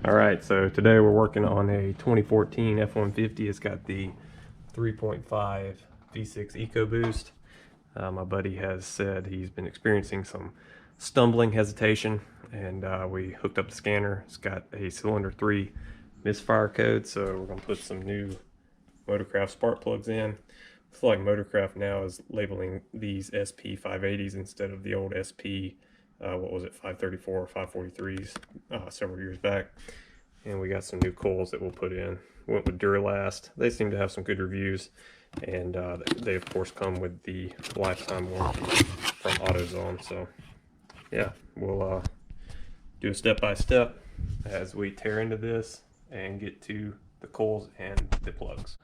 All right, so today we're working on a 2014 F150. It's got the 3.5 V6 Ecoboost. My buddy has said he's been experiencing some stumbling hesitation, and we hooked up the scanner. It's got a cylinder 3 Misfire code, so we're going to put some new Motorcraft spark plugs in. I feel like Motorcraft now is labeling these SP 580s instead of the old SP what was it, 534 or 543s several years back. And we got some new coils that we'll put in. Went with Duralast. They seem to have some good reviews, and they of course come with the lifetime warranty from AutoZone. So yeah, we'll do a step-by-step as we tear into this and get to the coils and the plugs.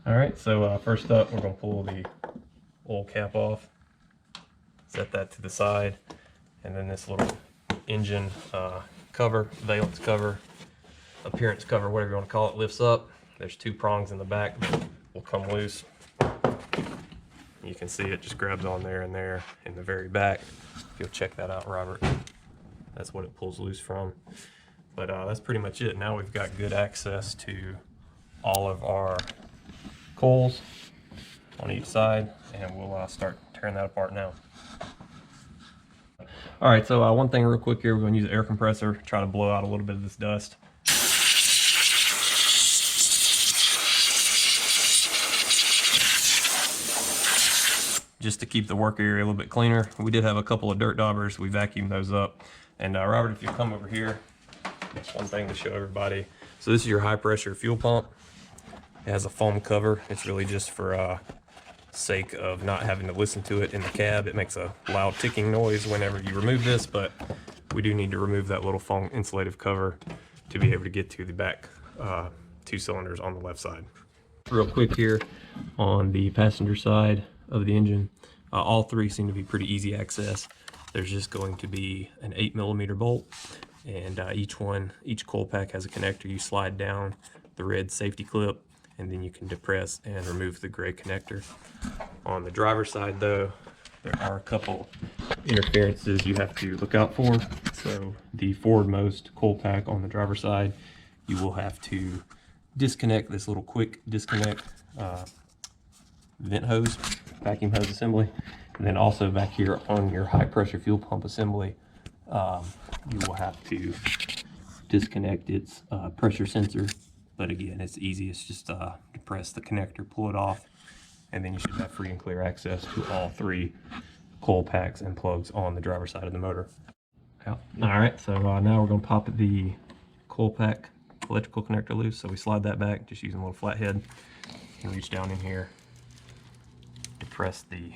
All right, so first up, we're going to pull the oil cap off, set that to the side. And then this little engine cover, valence cover, appearance cover, whatever you want to call it, lifts up. There's two prongs in the back that will come loose. You can see it just grabs on there and there in the very back. If you'll check that out, Robert, that's what it pulls loose from. But that's pretty much it. Now we've got good access to all of our coils on each side, and we'll start tearing that apart now. All right, so one thing real quick here, we're going to use an air compressor, try to blow out a little bit of this dust. Just to keep the work area a little bit cleaner. We did have a couple of dirt daubers, we vacuumed those up. And Robert, if you come over here, that's one thing to show everybody. So this is your high pressure fuel pump. It has a foam cover. It's really just for sake of not having to listen to it in the cab. It makes a loud ticking noise whenever you remove this, but we do need to remove that little foam insulative cover to be able to get to the back two cylinders on the left side. Real quick here on the passenger side of the engine, all three seem to be pretty easy access. There's just going to be an 8mm bolt, and each coil pack has a connector. You slide down the red safety clip, and then you can depress and remove the gray connector. On the driver's side though, there are a couple interferences you have to look out for. So the forwardmost coil pack on the driver's side, you will have to disconnect this little quick disconnect vent hose, vacuum hose assembly. And then also back here on your high pressure fuel pump assembly, you will have to disconnect its pressure sensor. But again, it's easy. It's just depress the connector, pull it off, and then you should have free and clear access to all three coil packs and plugs on the driver's side of the motor. All right, so now we're going to pop the coil pack electrical connector loose. So we slide that back, just using a little flathead, and reach down in here, depress the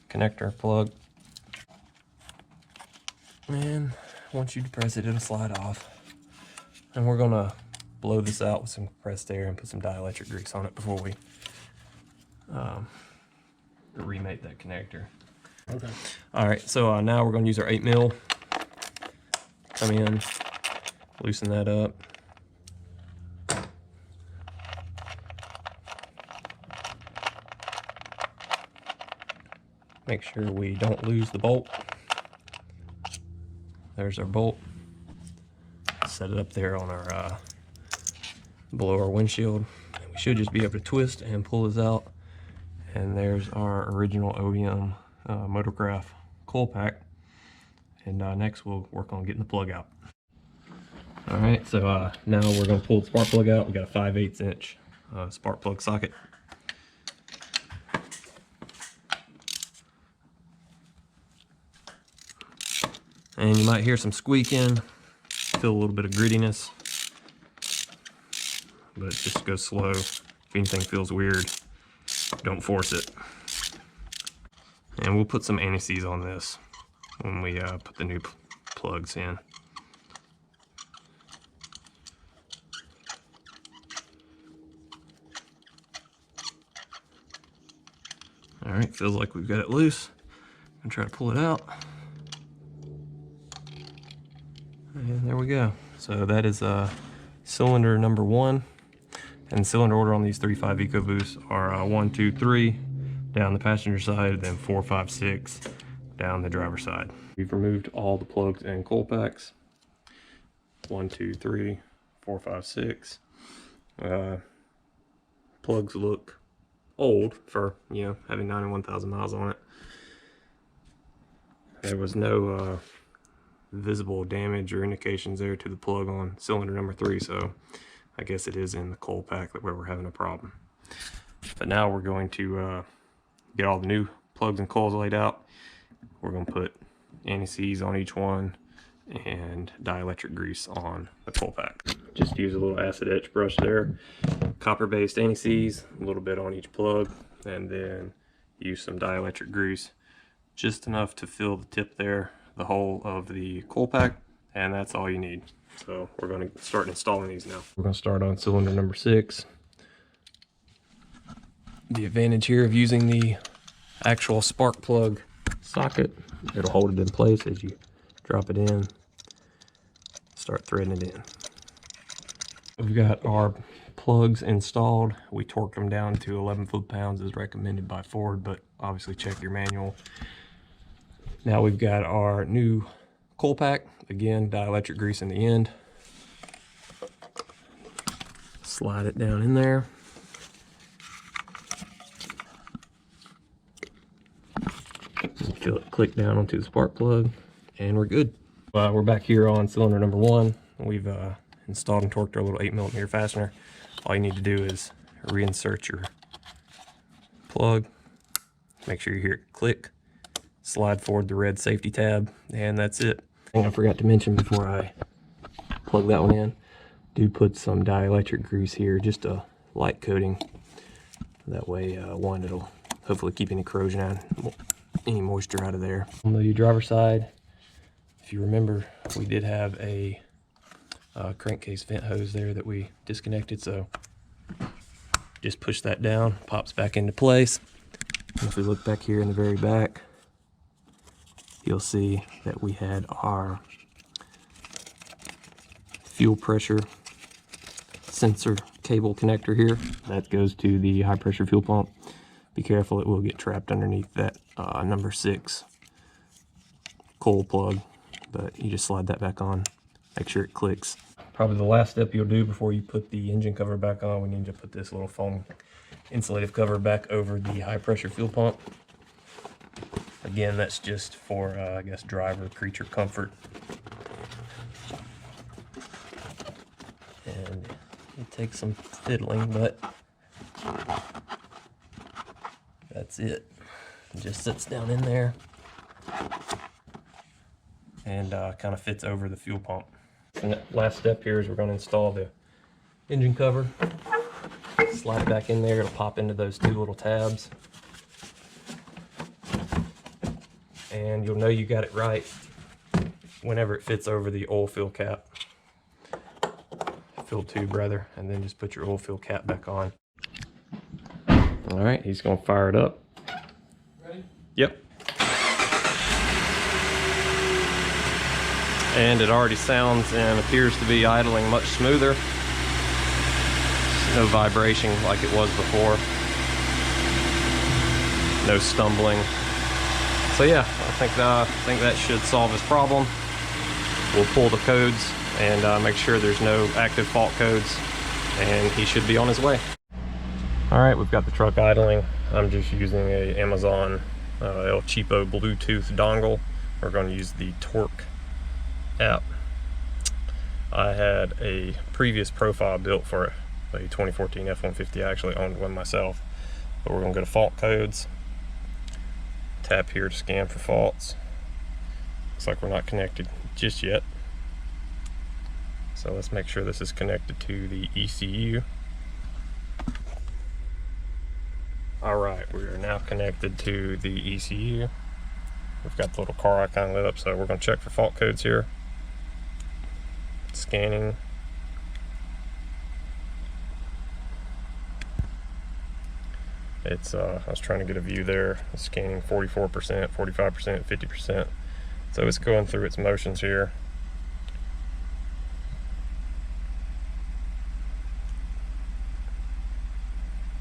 connector plug, and once you depress it, it'll slide off. And we're going to blow this out with some compressed air and put some dielectric grease on it before we remate that connector. Okay. All right, so now we're going to use our 8mm. Come in, loosen that up. Make sure we don't lose the bolt. There's our bolt. Set it up there on our below our windshield. We should just be able to twist and pull this out. And there's our original OEM Motorcraft coil pack. And next we'll work on getting the plug out. All right, so now we're going to pull the spark plug out. We got a 5/8 inch spark plug socket. And you might hear some squeaking, feel a little bit of grittiness, but just go slow. If anything feels weird, don't force it. And we'll put some anti-seize on this when we put the new plugs in. All right, feels like we've got it loose. I'm gonna try to pull it out. And there we go. So that is cylinder number 1. And cylinder order on these 3.5 Ecoboosts are 1, 2, 3 down the passenger side, then 4, 5, 6 down the driver's side. We've removed all the plugs and coil packs. 1, 2, 3, 4, 5, 6. Plugs look old for, you know, having 91,000 miles on it. There was no visible damage or indications there to the plug on cylinder number 3, so I guess it is in the coil pack where we're having a problem. But now we're going to get all the new plugs and coils laid out. We're going to put anti-seize on each one and dielectric grease on the coil pack. Just use a little acid etch brush there, copper-based anti-seize, a little bit on each plug, and then use some dielectric grease, just enough to fill the tip there, the whole of the coil pack, and that's all you need. So we're going to start installing these now. We're going to start on cylinder number 6. The advantage here of using the actual spark plug socket, it'll hold it in place as you drop it in, start threading it in. We've got our plugs installed. We torqued them down to 11 foot-pounds as recommended by Ford, but obviously check your manual. Now we've got our new coil pack. Again, dielectric grease in the end. Slide it down in there. Feel it click down onto the spark plug, and we're good. We're back here on cylinder number 1. We've installed and torqued our little 8mm fastener. All you need to do is reinsert your plug. Make sure you hear it click. Slide forward the red safety tab, and that's it. And I forgot to mention before I plug that one in, do put some dielectric grease here, just a light coating. That way, one, it'll hopefully keep any corrosion out, any moisture out of there. On the driver's side, if you remember, we did have a crankcase vent hose there that we disconnected, so just push that down, pops back into place. And if we look back here in the very back, you'll see that we had our fuel pressure sensor cable connector here. That goes to the high pressure fuel pump. Be careful, it will get trapped underneath that number 6 coil plug, but you just slide that back on, make sure it clicks. Probably the last step you'll do before you put the engine cover back on, we need to put this little foam insulative cover back over the high pressure fuel pump. Again, that's just for, I guess, driver creature comfort. And it takes some fiddling, but that's it. It just sits down in there and kind of fits over the fuel pump. And the last step here is we're going to install the engine cover. Slide it back in there, it'll pop into those 2 little tabs. And you'll know you got it right whenever it fits over the oil fill cap. Fill tube rather, and then just put your oil fill cap back on. All right, he's gonna fire it up. Ready? Yep. And it already sounds and appears to be idling much smoother. No vibration like it was before. No stumbling. So yeah, I think that should solve his problem. We'll pull the codes and make sure there's no active fault codes, and he should be on his way. All right, we've got the truck idling. I'm just using a Amazon El Cheapo Bluetooth dongle. We're going to use the Torque app. I had a previous profile built for a 2014 F150. I actually owned one myself, but we're going to go to fault codes. Tap here to scan for faults. Looks like we're not connected just yet. So let's make sure this is connected to the ECU. All right, we are now connected to the ECU. We've got the little car icon lit up, so we're going to check for fault codes here. Scanning. It's I was trying to get a view there. It's scanning 44%, 45%, 50%. So it's going through its motions here.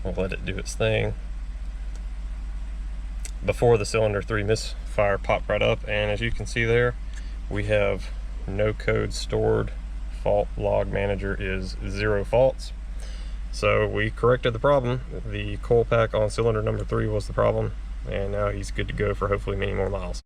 We'll let it do its thing. Before, the cylinder 3 misfire popped right up, and as you can see there, we have no code stored fault log manager is 0 faults. So we corrected the problem. The coil pack on cylinder number 3 was the problem, and now he's good to go for hopefully many more miles.